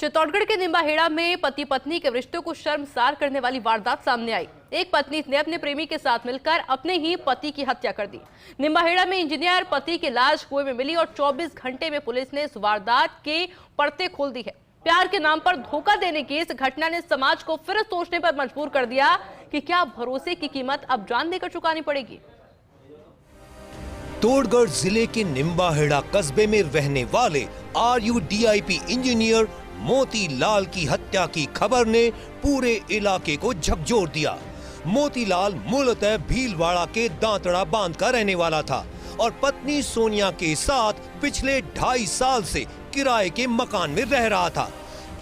चित्तौड़गढ़ के निम्बाहेड़ा में पति पत्नी के रिश्ते को शर्मसार करने वाली वारदात सामने आई। एक पत्नी ने अपने प्रेमी के साथ मिलकर अपने ही पति की हत्या कर दी। निम्बाहेड़ा में इंजीनियर पति की लाश कुएं में मिली और 24 घंटे में पुलिस ने इस वारदात के पर्दे खोल दी है। प्यार के नाम पर धोखा देने की इस घटना ने समाज को फिर सोचने पर मजबूर कर दिया कि क्या भरोसे की कीमत अब जान देकर चुकानी पड़ेगी। चित्तौड़गढ़ जिले के निम्बाहेड़ा कस्बे में रहने वाले RUDIP इंजीनियर मोतीलाल की हत्या की खबर ने पूरे इलाके को झकझोर दिया। मोतीलाल मूलतः भीलवाड़ा के दांतड़ा बांध का रहने वाला था और पत्नी सोनिया के साथ पिछले 2.5 साल से किराए के मकान में रह रहा था।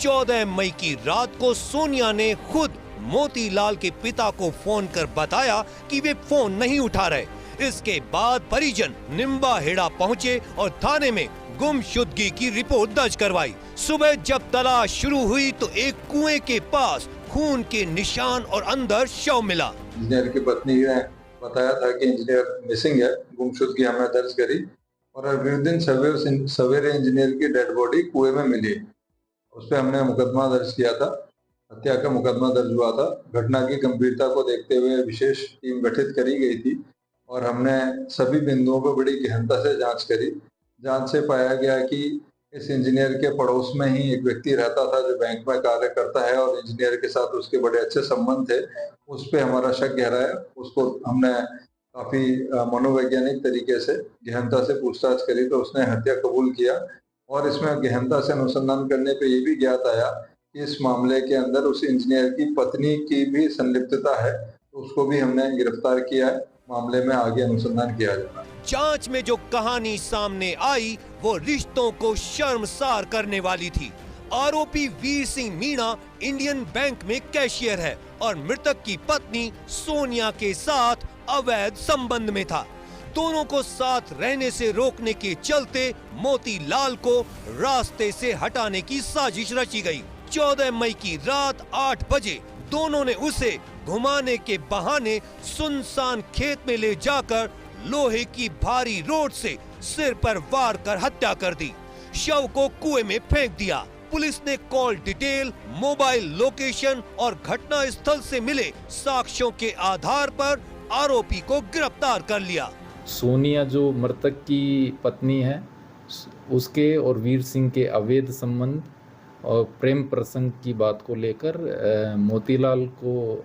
14 मई की रात को सोनिया ने खुद मोतीलाल के पिता को फोन कर बताया कि वे फोन नहीं उठा रहे। इसके बाद परिजन निम्बाहेड़ा पहुंचे और थाने में गुमशुदगी की रिपोर्ट दर्ज करवाई। सुबह जब तलाश शुरू हुई तो एक कुएं के पास खून के निशान और अंदर शव मिला। इंजीनियर की पत्नी ने बताया था कि इंजीनियर मिसिंग है, गुमशुदगी हमने दर्ज करी और अगले दिन सवेरे इंजीनियर की डेड बॉडी कुएं में मिली। उस पर हमने मुकदमा दर्ज किया था, हत्या का मुकदमा दर्ज हुआ था। घटना की गंभीरता को देखते हुए विशेष टीम गठित करी गई थी और हमने सभी बिंदुओं पर बड़ी गहनता से जांच करी। जांच से पाया गया कि इस इंजीनियर के पड़ोस में ही एक व्यक्ति रहता था जो बैंक में कार्य करता है और इंजीनियर के साथ उसके बड़े अच्छे संबंध थे। उस पे हमारा शक गहरा है। उसको हमने काफी मनोवैज्ञानिक तरीके से गहनता से पूछताछ करी तो उसने हत्या कबूल किया और इसमें गहनता से अनुसंधान करने पे ये भी ज्ञात आया कि इस मामले के अंदर उस इंजीनियर की पत्नी की भी संलिप्तता है, तो उसको भी हमने गिरफ्तार किया है। मामले में आगे अनुसंधान किया जाएगा। जांच में जो कहानी सामने आई वो रिश्तों को शर्मसार करने वाली थी। आरोपी वीर सिंह मीणा इंडियन बैंक में कैशियर है और मृतक की पत्नी सोनिया के साथ अवैध संबंध में था। दोनों को साथ रहने से रोकने के चलते मोतीलाल को रास्ते से हटाने की साजिश रची गई। 14 मई की रात 8 बजे दोनों ने उसे घुमाने के बहाने सुनसान खेत में ले जाकर लोहे की भारी रोड से सिर पर वार कर हत्या कर दी। शव को कुएं में फेंक दिया। पुलिस ने कॉल डिटेल, मोबाइल लोकेशन और घटना स्थल से मिले साक्ष्यों के आधार पर आरोपी को गिरफ्तार कर लिया। सोनिया जो मृतक की पत्नी है, उसके और वीर सिंह के अवैध संबंध और प्रेम प्रसंग की बात को लेकर मोतीलाल को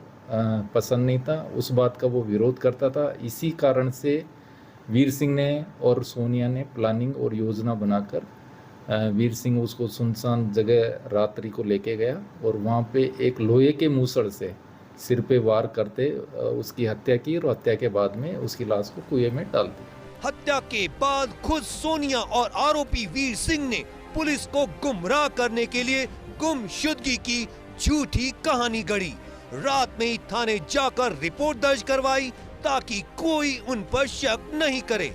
पसंद नहीं था। उस बात का वो विरोध करता था। इसी कारण से वीर सिंह ने और सोनिया ने प्लानिंग और योजना बनाकर वीर सिंह उसको सुनसान जगह रात्रि को लेके गया और वहाँ पे एक लोहे के मूसड़ से सिर पे वार करते उसकी हत्या की और हत्या के बाद में उसकी लाश को कुएं में डाल दी। हत्या के बाद खुद सोनिया और आरोपी वीर सिंह ने पुलिस को गुमराह करने के लिए गुमशुदगी की झूठी कहानी गढ़ी। रात में ही थाने जाकर रिपोर्ट दर्ज करवाई ताकि कोई उन पर शक नहीं करे।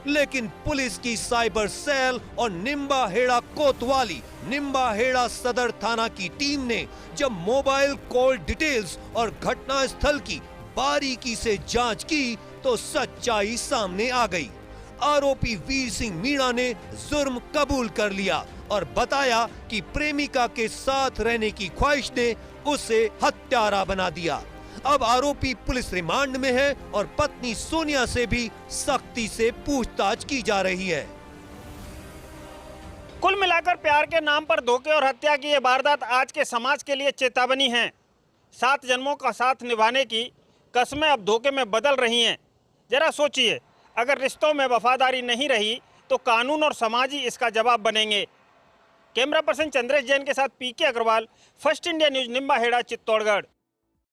लेकिन पुलिस की साइबर सेल और निम्बाहेड़ा कोतवाली निम्बाहेड़ा सदर थाना की टीम ने जब मोबाइल कॉल डिटेल्स और घटना स्थल की बारीकी से जांच की तो सच्चाई सामने आ गई। आरोपी वीर सिंह मीणा ने जुर्म कबूल कर लिया और बताया कि प्रेमिका के साथ रहने की ख्वाहिश ने उसे हत्यारा बना दिया। अब आरोपी पुलिस रिमांड में है और पत्नी सोनिया से भी सख्ती से पूछताछ की जा रही है। कुल मिलाकर प्यार के नाम पर धोखे और हत्या की ये वारदात आज के समाज के लिए चेतावनी है। 7 जन्मों का साथ निभाने की कस्में अब धोखे में बदल रही हैं। जरा सोचिए, अगर रिश्तों में वफादारी नहीं रही तो कानून और समाज ही इसका जवाब बनेंगे। कैमरा पर्सन चंद्रेश जैन के साथ PK Agarwal, first India news, Nimbahera, Chittorgarh.